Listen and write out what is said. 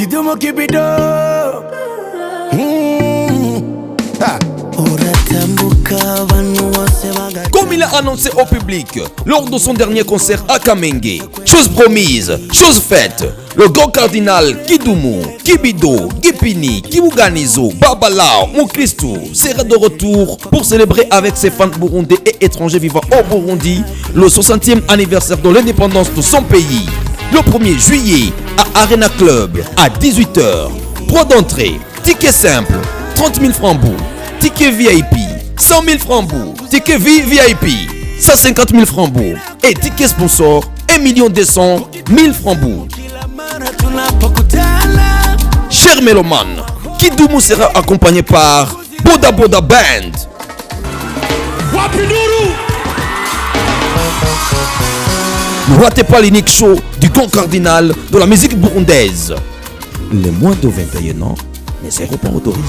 Kidumu kibido. Comme il a annoncé au public lors de son dernier concert à Kamenge, chose promise, chose faite, le grand cardinal Kidumu, Kibido, Gipini, Kibuganizo, Babalao, Mukristu sera de retour pour célébrer avec ses fans burundais et étrangers vivant au Burundi le 60e anniversaire de l'indépendance de son pays. Le 1er juillet à Arena Club à 18h. Droit d'entrée, ticket simple, 30 000 francs bout, ticket VIP, 100 000 francs bout, ticket VIP, 150 000 francs bout et ticket sponsor, 1 200 000 francs bout. Cher mélomane, Kidumu sera accompagné par Boda Boda Band. Ne ratez pas l'unique show du grand cardinal de la musique burundaise. Les moins de 21 ans ne seront pas autorisés.